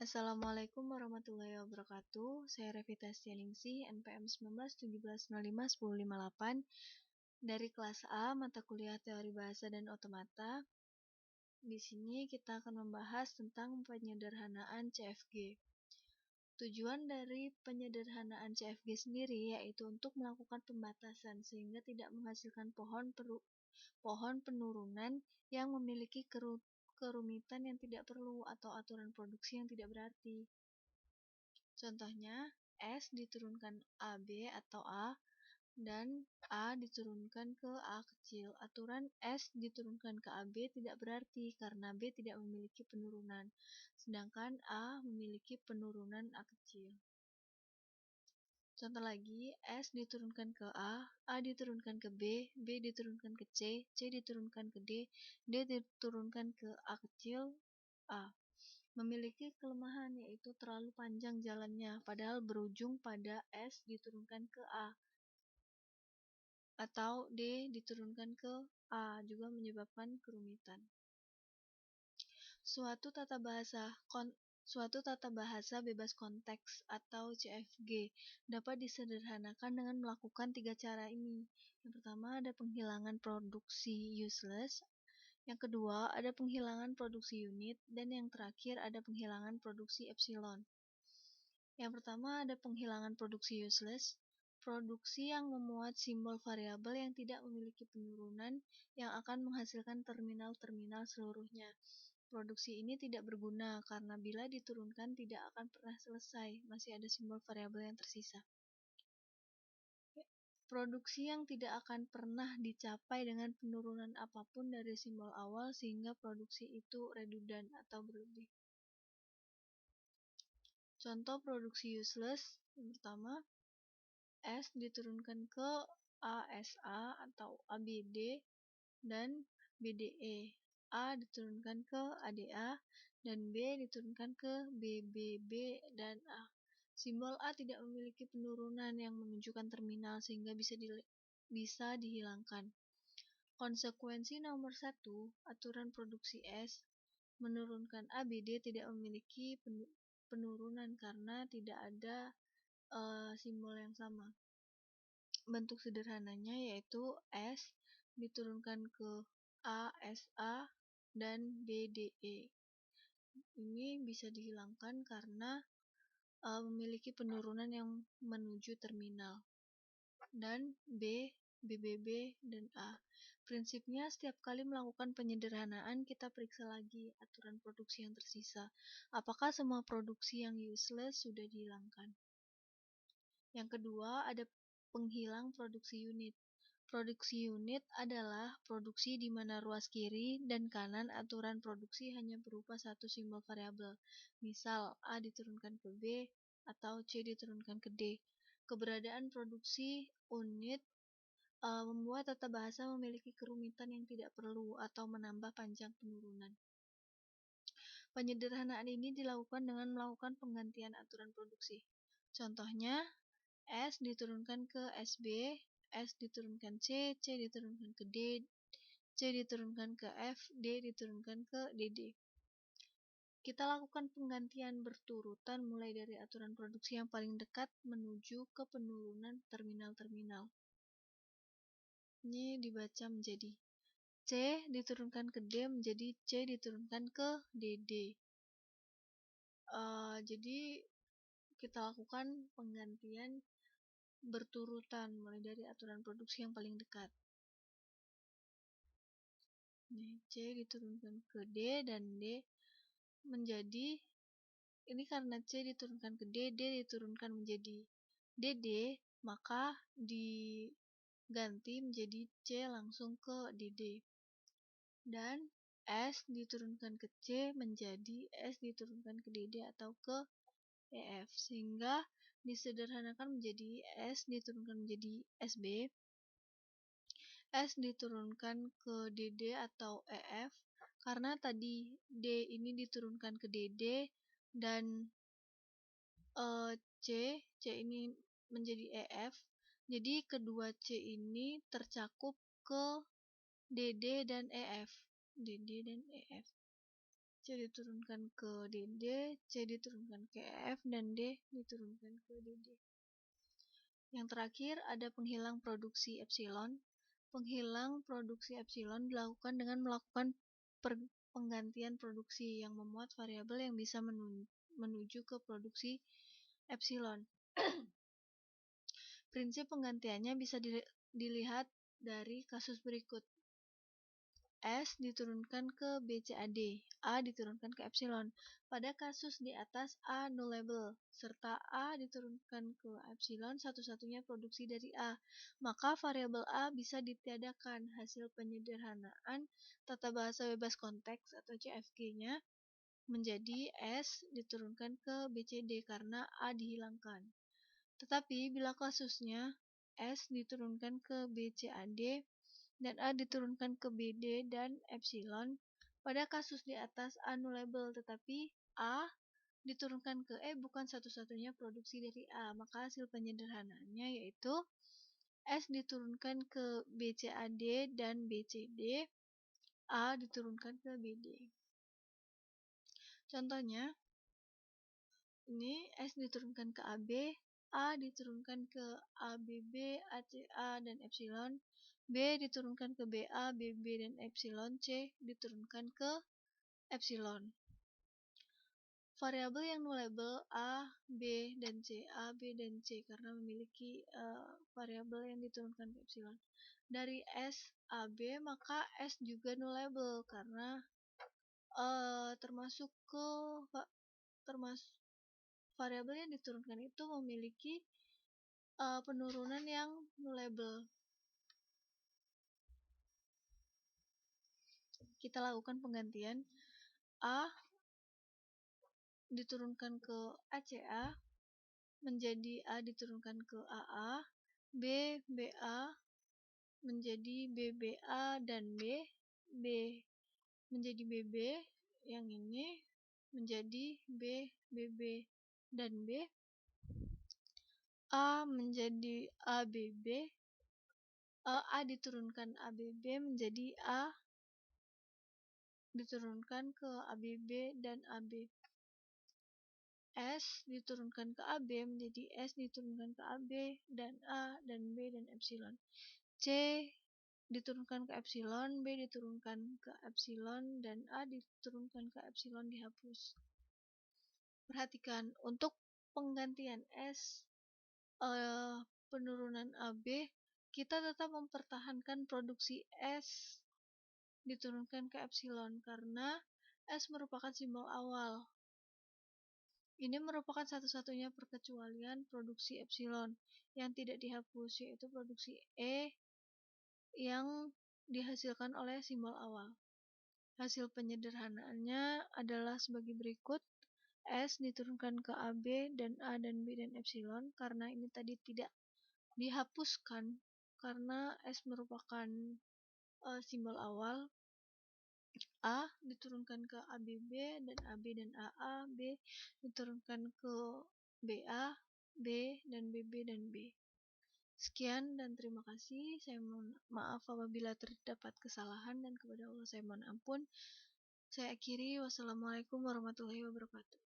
Assalamualaikum warahmatullahi wabarakatuh. Saya Revita Stianingsih, NPM 1917051058 dari kelas A, mata kuliah Teori Bahasa dan Otomata. Di sini kita akan membahas tentang penyederhanaan CFG. Tujuan dari penyederhanaan CFG sendiri yaitu untuk melakukan pembatasan sehingga tidak menghasilkan pohon penurunan yang memiliki kerumitan yang tidak perlu atau aturan produksi yang tidak berarti. Contohnya, S diturunkan AB atau A dan A diturunkan ke A kecil. Aturan S diturunkan ke AB tidak berarti karena B tidak memiliki penurunan, sedangkan A memiliki penurunan A kecil. Contoh lagi, S diturunkan ke A diturunkan ke B diturunkan ke C diturunkan ke D diturunkan ke A kecil, A. Memiliki kelemahan yaitu terlalu panjang jalannya, padahal berujung pada S diturunkan ke A. Atau D diturunkan ke A, juga menyebabkan kerumitan. Suatu tata bahasa bebas konteks atau CFG dapat disederhanakan dengan melakukan 3 cara ini. Yang pertama ada penghilangan produksi useless, yang kedua ada penghilangan produksi unit, dan yang terakhir ada penghilangan produksi epsilon. Yang pertama ada penghilangan produksi useless, produksi yang memuat simbol variabel yang tidak memiliki penurunan yang akan menghasilkan terminal-terminal seluruhnya. Produksi ini tidak berguna karena bila diturunkan tidak akan pernah selesai, masih ada simbol variabel yang tersisa. Produksi yang tidak akan pernah dicapai dengan penurunan apapun dari simbol awal sehingga produksi itu redundan atau berlebih. Contoh produksi useless, yang pertama, S diturunkan ke ASA atau ABD dan BDE. A diturunkan ke ADA dan B diturunkan ke BBB dan A. Simbol A tidak memiliki penurunan yang menunjukkan terminal sehingga bisa dihilangkan. Konsekuensi nomor 1, aturan produksi S menurunkan ABD tidak memiliki penurunan karena tidak ada simbol yang sama. Bentuk sederhananya yaitu S diturunkan ke ASA dan BDE. Ini bisa dihilangkan karena memiliki penurunan yang menuju terminal. Dan B, BBB, dan A. Prinsipnya setiap kali melakukan penyederhanaan kita periksa lagi aturan produksi yang tersisa. Apakah semua produksi yang useless sudah dihilangkan? Yang kedua ada penghilang produksi unit. Produksi unit adalah produksi di mana ruas kiri dan kanan aturan produksi hanya berupa satu simbol variabel. Misal A diturunkan ke B atau C diturunkan ke D. Keberadaan produksi unit membuat tata bahasa memiliki kerumitan yang tidak perlu atau menambah panjang penurunan. Penyederhanaan ini dilakukan dengan melakukan penggantian aturan produksi. Contohnya, S diturunkan ke SB, S diturunkan C diturunkan ke D, C diturunkan ke F, D diturunkan ke DD. Kita lakukan penggantian berturutan mulai dari aturan produksi yang paling dekat menuju ke penurunan terminal-terminal. Ini dibaca menjadi C diturunkan ke D menjadi C diturunkan ke DD. Jadi kita lakukan penggantian berturutan mulai dari aturan produksi yang paling dekat. C diturunkan ke D dan D menjadi, ini karena C diturunkan ke D, D diturunkan menjadi DD, maka diganti menjadi C langsung ke DD. Dan S diturunkan ke C menjadi S diturunkan ke DD atau ke EF, sehingga disederhanakan menjadi S diturunkan menjadi SB, S diturunkan ke DD atau EF, karena tadi D ini diturunkan ke DD dan C ini menjadi EF, jadi kedua C ini tercakup ke DD dan EF. C diturunkan ke DD, C diturunkan ke F, dan D diturunkan ke DD. Yang terakhir ada penghilang produksi epsilon. Penghilang produksi epsilon dilakukan dengan melakukan penggantian produksi yang memuat variabel yang bisa menuju ke produksi epsilon. Prinsip penggantiannya bisa dilihat dari kasus berikut. S diturunkan ke BCAD, A diturunkan ke epsilon. Pada kasus di atas A nullable, serta A diturunkan ke epsilon satu-satunya produksi dari A, maka variabel A bisa ditiadakan. Hasil penyederhanaan tata bahasa bebas konteks atau CFG-nya menjadi S diturunkan ke BCD karena A dihilangkan. Tetapi bila kasusnya S diturunkan ke BCAD dan A diturunkan ke BD dan epsilon, pada kasus di atas A nullable tetapi A diturunkan ke E bukan satu-satunya produksi dari A, maka hasil penyederhanaannya yaitu S diturunkan ke BCAD dan BCD, A diturunkan ke BD. Contohnya, ini S diturunkan ke AB, A diturunkan ke ABB, ACA, dan epsilon, B diturunkan ke BA, BB, dan epsilon, C diturunkan ke epsilon. Variabel yang nullable A, B, dan C, A, B, dan C karena memiliki variabel yang diturunkan ke epsilon. Dari S, AB, maka S juga nullable karena termasuk variabel yang diturunkan itu memiliki penurunan yang nullable. Kita lakukan penggantian. A diturunkan ke ACA menjadi A diturunkan ke AA, B, BA menjadi BBA dan B, B menjadi BB, yang ini menjadi B, BB, dan B, A menjadi ABB, A diturunkan ABB menjadi A diturunkan ke ABB dan AB. S diturunkan ke AB menjadi S diturunkan ke AB dan A dan B dan epsilon. C diturunkan ke epsilon, B diturunkan ke epsilon, dan A diturunkan ke epsilon dihapus. Perhatikan, untuk penggantian S, penurunan AB, kita tetap mempertahankan produksi S diturunkan ke epsilon karena S merupakan simbol awal. Ini merupakan satu-satunya perkecualian produksi epsilon yang tidak dihapus, yaitu produksi E yang dihasilkan oleh simbol awal. Hasil penyederhanaannya adalah sebagai berikut. S diturunkan ke AB dan A dan B dan epsilon karena ini tadi tidak dihapuskan karena S merupakan simbol awal. A diturunkan ke ABB dan AB dan AA, B diturunkan ke BA, B dan BB dan B. Sekian dan terima kasih. Saya mohon maaf apabila terdapat kesalahan dan kepada Allah saya mohon ampun. Saya akhiri. Wassalamualaikum warahmatullahi wabarakatuh.